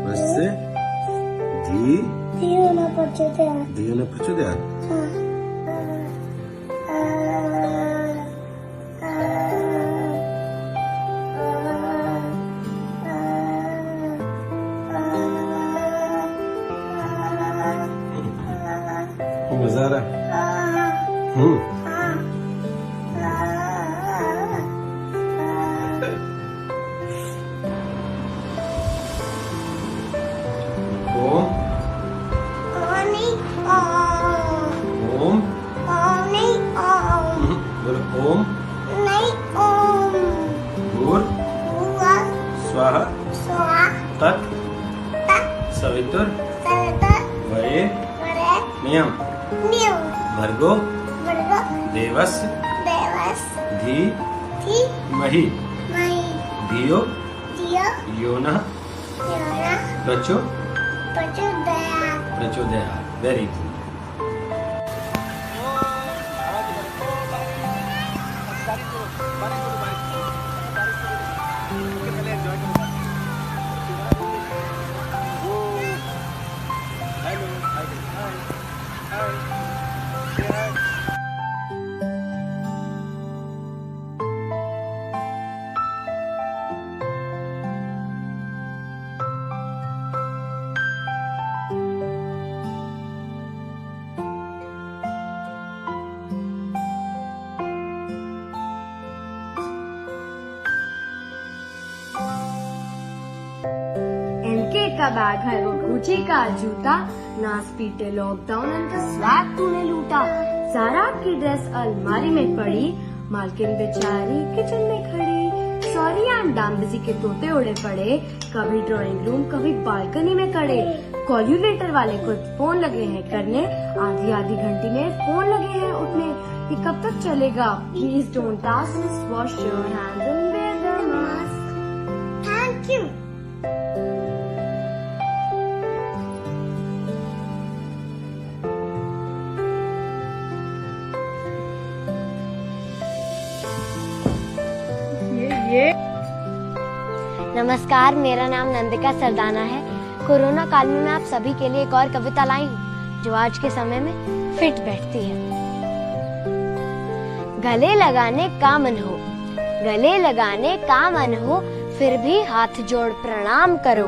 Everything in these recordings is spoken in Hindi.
वस्य धी Dio na प्रचोदयात्। धियो न प्रचोदयात्। मजा आ रहा है। ओम ओम बोलो ओम भूर स्वाहा तत् सवितुर वरेण्यम भर्गो देवस्य धीमहि धियो यो नः प्रचोदयात्। Very good. एलके का बैग है वो गुची का जूता, नास पीटे लॉकडाउन अंत स्वैग तूने लूटा। सारा की ड्रेस अलमारी में पड़ी, मालकिन बेचारी किचन में खड़ी। Sorry I am damn busy के तोते उड़े पड़े, कभी ड्राइंग रूम कभी बालकनी में खड़े। कॉल यू लेटर वाले को फोन लगे हैं करने, आधी आधी घंटी में फोन लगे हैं उठने। ये कब तक चलेगा? Please don't ask, just wash your hands and wear the mask. Thank you. नमस्कार, मेरा नाम नंदिका सरदाना है। कोरोना काल में मैं आप सभी के लिए एक और कविता लाई हूँ जो आज के समय में फिट बैठती है। गले लगाने का मन हो, गले लगाने का मन हो, फिर भी हाथ जोड़ प्रणाम करो।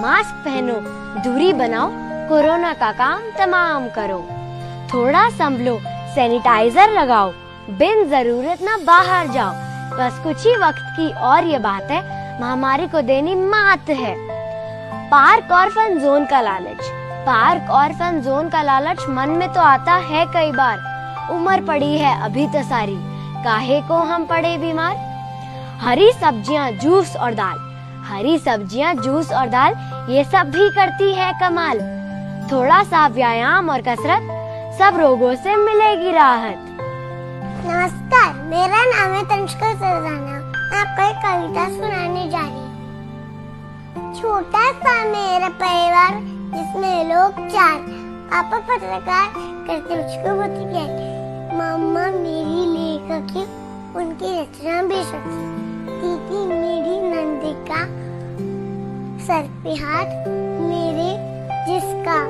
मास्क पहनो, दूरी बनाओ, कोरोना का काम तमाम करो। थोड़ा संभलो, सैनिटाइजर लगाओ, बिन जरूरत ना बाहर जाओ। बस कुछ ही वक्त की और ये बात है, महामारी को देनी मात है। पार्क और फन जोन का लालच, पार्क और फन जोन का लालच मन में तो आता है कई बार। उम्र पड़ी है अभी तो सारी, काहे को हम पड़े बीमार। हरी सब्जियां जूस और दाल, हरी सब्जियां जूस और दाल, ये सब भी करती है कमाल। थोड़ा सा व्यायाम और कसरत, सब रोगों से मिलेगी राहत। नमस्कार, मेरा नाम है तनुष्का सरदाना। मैं आपको एक कविता सुनाने जा रही हूँ। छोटा सा मेरा परिवार जिसमें लोग 4, पापा पत्रकार करते मुझको बहुत प्यार। मम्मा मेरी लेखक है, उनकी रचना भी सच्ची। दीदी मेरी नंदिका, सर पे हाथ मेरे जिसका।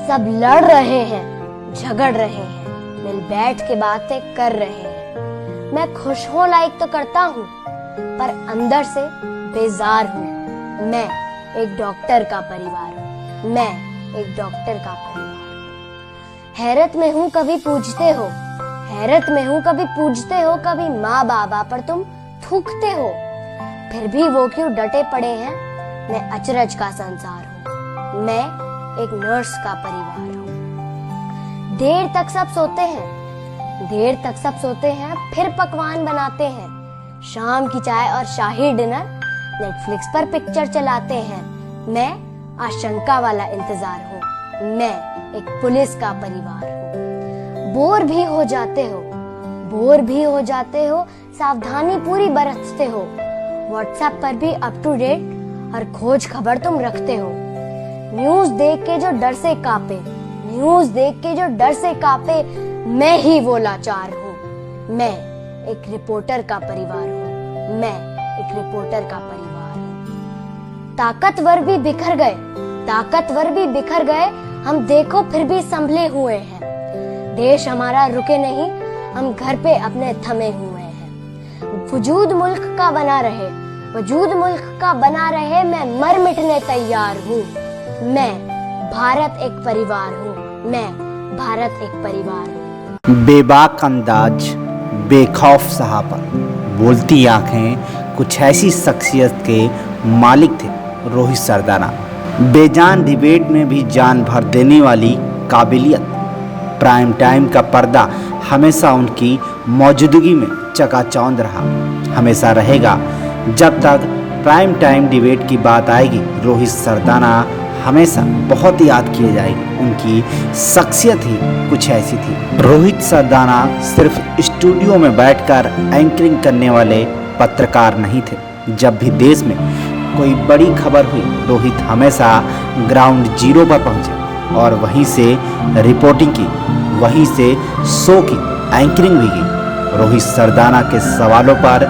सब लड़ रहे हैं, झगड़ रहे हैं, मिल बैठ के बातें कर रहे हैं। मैं खुश हो लाइक तो करता हूँ, पर अंदर से बेजार हूँ। मैं एक डॉक्टर का परिवार हूँ, मैं एक डॉक्टर का परिवार हूँ। हैरत में हूँ कभी पूछते हो, हैरत में हूँ कभी पूछते हो, कभी माँ बाबा पर तुम थूकते हो। फिर भी वो क्यों डटे पड़े हैं। मैं अचरज का संसार हूँ, मैं एक नर्स का परिवार हूँ। देर तक सब सोते हैं, देर तक सब सोते हैं, फिर पकवान बनाते हैं। शाम की चाय और शाही डिनर, नेटफ्लिक्स पर पिक्चर चलाते हैं। मैं आशंका वाला इंतजार हूँ, मैं एक पुलिस का परिवार हूँ। बोर भी हो जाते हो, बोर भी हो जाते हो, सावधानी पूरी बरतते हो। व्हाट्सएप पर भी अप टू डेट हर खोज खबर तुम रखते हो। न्यूज देख के जो डर से कांपे, न्यूज देख के जो डर से कांपे, मैं ही वो लाचार हूँ। मैं एक रिपोर्टर का परिवार हूँ, मैं एक रिपोर्टर का परिवार हूँ। ताकतवर भी बिखर गए, ताकतवर भी बिखर गए, हम देखो फिर भी संभले हुए हैं। देश हमारा रुके नहीं, हम घर पे अपने थमे हुए हैं। वजूद मुल्क का बना रहे, वजूद मुल्क का बना रहे, मैं मर मिटने तैयार हूँ। मैं भारत एक परिवार हूँ, मैं भारत एक परिवार हूँ। बेबाक अंदाज, बेखौफ सहाफत, बोलती आंखें, कुछ ऐसी शख्सियत के मालिक थे रोहित सरदाना। बेजान डिबेट में भी जान भर देने वाली काबिलियत। प्राइम टाइम का पर्दा हमेशा उनकी मौजूदगी में चकाचौंध रहा, हमेशा रहेगा। जब तक प्राइम टाइम डिबेट की बात आएगी, रोहित सरदाना हमेशा बहुत याद किए जाएंगे। उनकी शख्सियत ही कुछ ऐसी थी। रोहित सरदाना सिर्फ स्टूडियो में बैठकर एंकरिंग करने वाले पत्रकार नहीं थे। जब भी देश में कोई बड़ी खबर हुई, रोहित हमेशा ग्राउंड जीरो पर पहुंचे और वहीं से रिपोर्टिंग की, वहीं से शो की एंकरिंग भी की। रोहित सरदाना के सवालों पर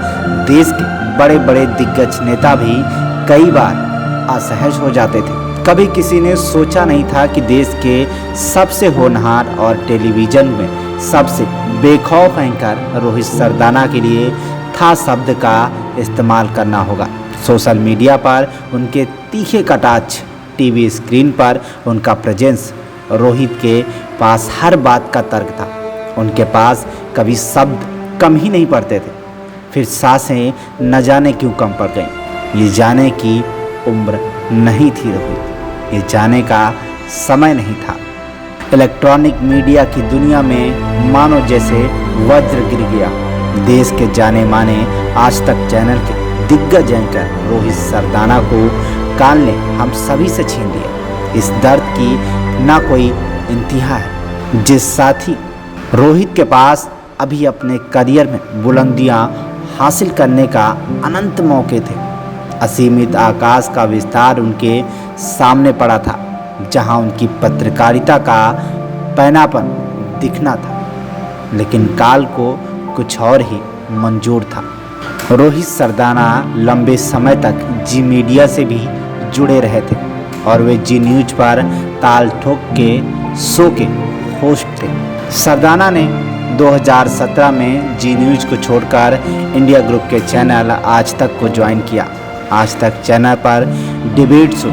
देश के बड़े बड़े दिग्गज नेता भी कई बार असहज हो जाते थे। कभी किसी ने सोचा नहीं था कि देश के सबसे होनहार और टेलीविज़न में सबसे बेखौफ एंकर रोहित सरदाना के लिए था शब्द का इस्तेमाल करना होगा। सोशल मीडिया पर उनके तीखे कटाक्ष, टीवी स्क्रीन पर उनका प्रेजेंस, रोहित के पास हर बात का तर्क था। उनके पास कभी शब्द कम ही नहीं पड़ते थे। फिर सांसें न जाने क्यों कम पड़ गईं। ये जाने की उम्र नहीं थी रोहित, ये जाने का समय नहीं था। इलेक्ट्रॉनिक मीडिया की दुनिया में मानो जैसे वज्र गिर गया। देश के जाने माने आज तक चैनल के दिग्गज एंकर रोहित सरदाना को काल ने हम सभी से छीन लिया। इस दर्द की ना कोई इंतहा है। जिस साथी रोहित के पास अभी अपने करियर में बुलंदियां हासिल करने का अनंत मौके थे, असीमित आकाश का विस्तार उनके सामने पड़ा था, जहां उनकी पत्रकारिता का पैनापन दिखना था, लेकिन काल को कुछ और ही मंजूर था। रोहित सरदाना लंबे समय तक जी मीडिया से भी जुड़े रहे थे और वे जी न्यूज पर ताल ठोक के शो के होस्ट थे। सरदाना ने 2017 में जी न्यूज को छोड़कर इंडिया ग्रुप के चैनल आज तक को ज्वाइन किया। आज तक चैनल पर डिबेट शो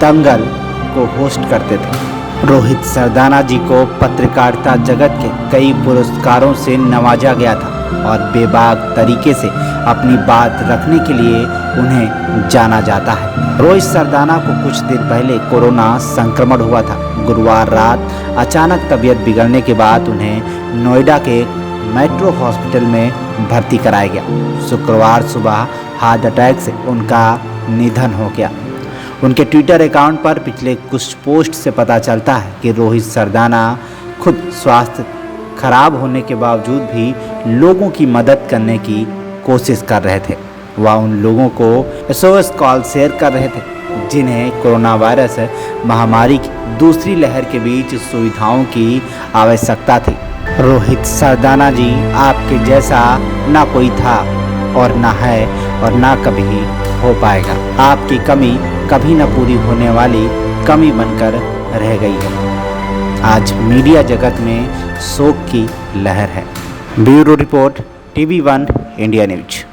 दंगल को होस्ट करते थे। रोहित सरदाना जी को पत्रकारिता जगत के कई पुरस्कारों से नवाजा गया था और बेबाक तरीके से अपनी बात रखने के लिए उन्हें जाना जाता है। रोहित सरदाना को कुछ दिन पहले कोरोना संक्रमण हुआ था। गुरुवार रात अचानक तबीयत बिगड़ने के बाद उन्हें नोएडा के मेट्रो हॉस्पिटल में भर्ती कराया गया। शुक्रवार सुबह हार्ट अटैक से उनका निधन हो गया। उनके ट्विटर अकाउंट पर पिछले कुछ पोस्ट से पता चलता है कि रोहित सरदाना खुद स्वास्थ्य खराब होने के बावजूद भी लोगों की मदद करने की कोशिश कर रहे थे। वह उन लोगों को SOS कॉल शेयर कर रहे थे जिन्हें कोरोना वायरस महामारी की दूसरी लहर के बीच सुविधाओं की आवश्यकता थी। रोहित सरदाना जी आपके जैसा ना कोई था और ना है और ना कभी हो पाएगा। आपकी कमी कभी न पूरी होने वाली कमी बनकर रह गई है। आज मीडिया जगत में शोक की लहर है। Bureau report TV1 India news.